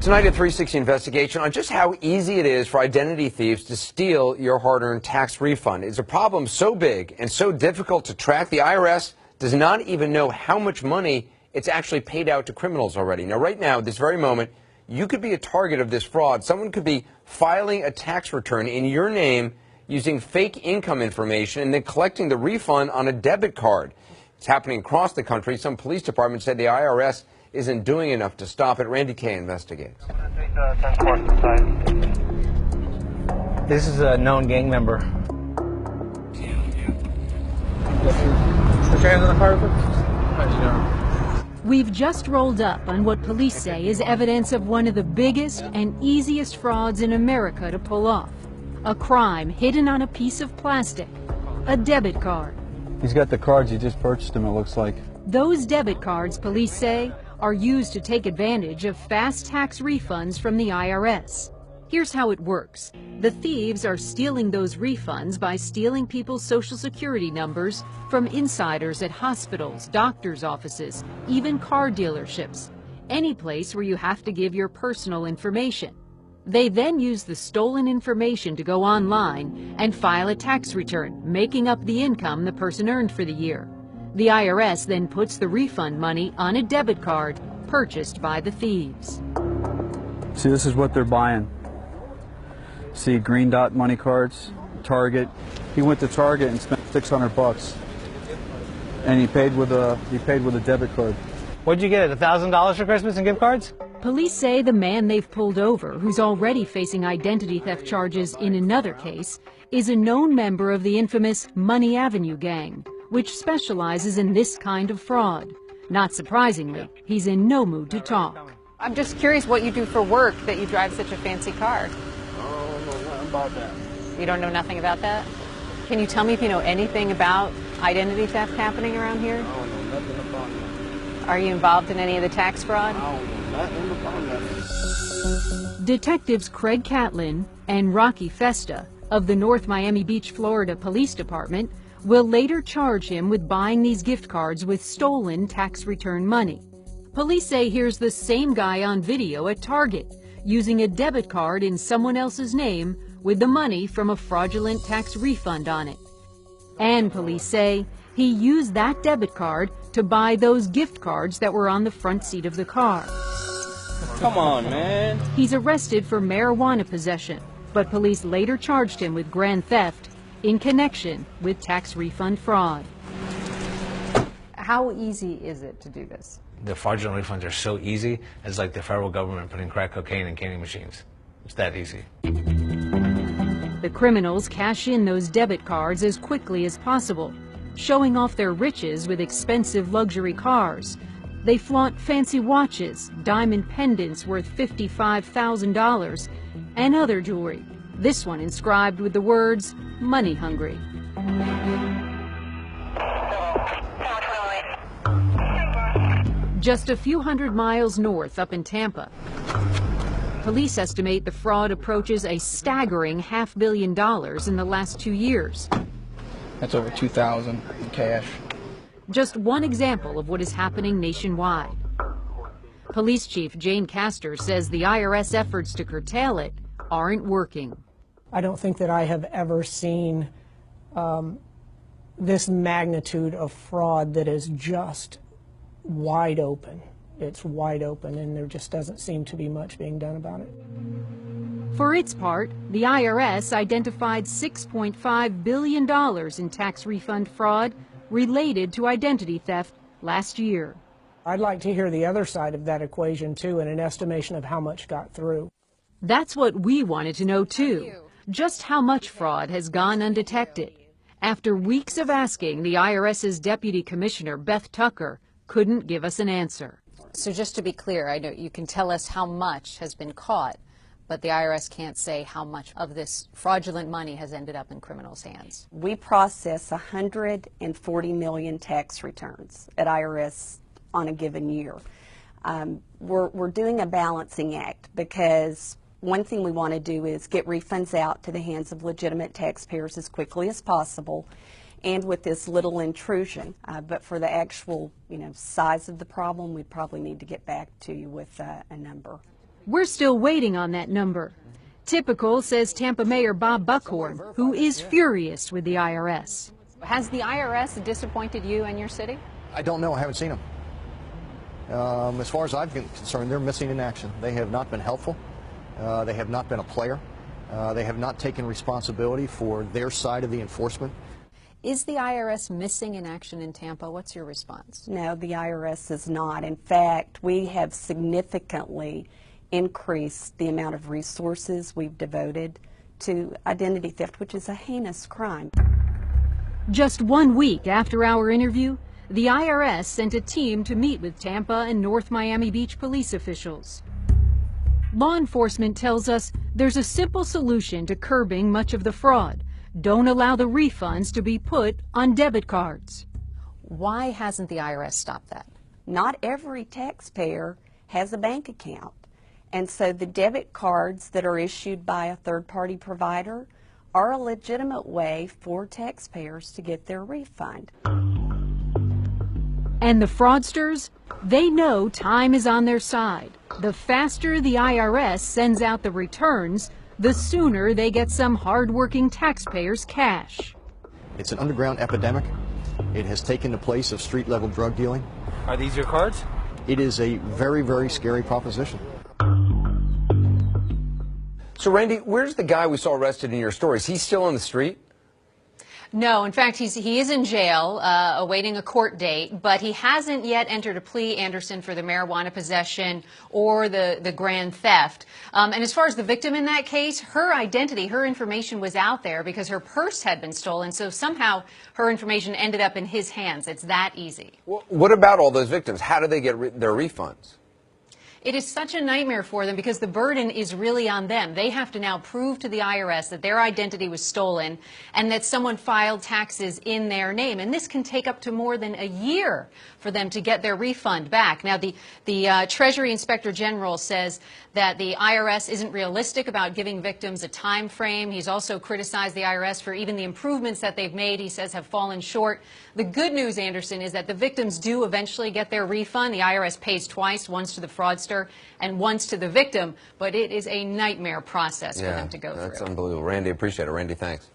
Tonight, a 360 investigation on just how easy it is for identity thieves to steal your hard-earned tax refund. It's a problem so big and so difficult to track, the IRS does not even know how much money it's actually paid out to criminals already. Now, right now, this very moment, you could be a target of this fraud. Someone could be filing a tax return in your name using fake income information and then collecting the refund on a debit card. It's happening across the country. Some police departments said the IRS isn't doing enough to stop it. Randy Kay investigates. This is a known gang member. Put your hands on the car. We've just rolled up on what police say is evidence of one of the biggest and easiest frauds in America to pull off. A crime hidden on a piece of plastic, a debit card. He's got the cards, he just purchased them, it looks like. Those debit cards, police say, are used to take advantage of fast tax refunds from the IRS. Here's how it works. The thieves are stealing those refunds by stealing people's Social Security numbers from insiders at hospitals, doctors' offices, even car dealerships, any place where you have to give your personal information. They then use the stolen information to go online and file a tax return, making up the income the person earned for the year. The IRS then puts the refund money on a debit card purchased by the thieves. See, this is what they're buying. See, Green Dot money cards, Target. He went to Target and spent $600, and he paid with a debit card. What'd you get, $1,000 for Christmas in gift cards? Police say the man they've pulled over, who's already facing identity theft charges in another case, is a known member of the infamous Money Avenue gang, which specializes in this kind of fraud. Not surprisingly, he's in no mood to talk. I'm just curious what you do for work that you drive such a fancy car. I don't know nothing about that. You don't know nothing about that? Can you tell me if you know anything about identity theft happening around here? I don't know nothing about that. Are you involved in any of the tax fraud? I don't know nothing about that. Detectives Craig Catlin and Rocky Festa of the North Miami Beach, Florida Police Department will later charge him with buying these gift cards with stolen tax return money. Police say here's the same guy on video at Target using a debit card in someone else's name with the money from a fraudulent tax refund on it. And police say he used that debit card to buy those gift cards that were on the front seat of the car. Come on, man. He's arrested for marijuana possession, but police later charged him with grand theft in connection with tax refund fraud. How easy is it to do this? The fraudulent refunds are so easy, it's like the federal government putting crack cocaine in candy machines. It's that easy. The criminals cash in those debit cards as quickly as possible, showing off their riches with expensive luxury cars. They flaunt fancy watches, diamond pendants worth $55,000, and other jewelry, this one inscribed with the words, "Money Hungry." Just a few hundred miles north up in Tampa, police estimate the fraud approaches a staggering $500 million in the last 2 years. That's over $2,000 in cash. Just one example of what is happening nationwide. Police Chief Jane Castor says the IRS efforts to curtail it aren't working. I don't think that I have ever seen this magnitude of fraud that is just wide open. It's wide open, and there just doesn't seem to be much being done about it. For its part, the IRS identified $6.5 billion in tax refund fraud related to identity theft last year. I'd like to hear the other side of that equation, too, and an estimation of how much got through. That's what we wanted to know, too. Just how much fraud has gone undetected. After weeks of asking, the IRS's Deputy Commissioner, Beth Tucker, couldn't give us an answer. So just to be clear, I know you can tell us how much has been caught, but the IRS can't say how much of this fraudulent money has ended up in criminals' hands. We process 140 million tax returns at IRS on a given year. We're doing a balancing act because one thing we want to do is get refunds out to the hands of legitimate taxpayers as quickly as possible and with this little intrusion. But for the actual, size of the problem, we'd probably need to get back to you with a number. We're still waiting on that number. Typical, says Tampa Mayor Bob Buckhorn, who is furious with the IRS. Has the IRS disappointed you and your city? I don't know. I haven't seen them. As far as I'm concerned, they're missing in action. They have not been helpful. They have not been a player. They have not taken responsibility for their side of the enforcement. Is the IRS missing in action in Tampa? What's your response? No, the IRS is not. In fact, we have significantly increased the amount of resources we've devoted to identity theft, which is a heinous crime. Just 1 week after our interview, the IRS sent a team to meet with Tampa and North Miami Beach police officials. Law enforcement tells us there's a simple solution to curbing much of the fraud. Don't allow the refunds to be put on debit cards. Why hasn't the IRS stopped that? Not every taxpayer has a bank account. And so the debit cards that are issued by a third-party provider are a legitimate way for taxpayers to get their refund. And the fraudsters, they know time is on their side. The faster the IRS sends out the returns, the sooner they get some hard-working taxpayers' cash. It's an underground epidemic. It has taken the place of street-level drug dealing. Are these your cards? It is a very, very scary proposition. So, Randy, where's the guy we saw arrested in your story? Is he still on the street? No, in fact, he is in jail awaiting a court date, but he hasn't yet entered a plea, Anderson, for the marijuana possession or the grand theft. And as far as the victim in that case, her identity, her information was out there because her purse had been stolen, so somehow her information ended up in his hands. It's that easy. Well, what about all those victims? How do they get their refunds? It is such a nightmare for them because the burden is really on them. They have to now prove to the IRS that their identity was stolen and that someone filed taxes in their name. And this can take up to more than a year for them to get their refund back. Now, the Treasury Inspector General says that the IRS isn't realistic about giving victims a time frame. He's also criticized the IRS for even the improvements that they've made, he says, have fallen short. The good news, Anderson, is that the victims do eventually get their refund. The IRS pays twice, once to the fraudster and once to the victim, but it is a nightmare process for them to go through. That's unbelievable. Randy, appreciate it. Randy, thanks.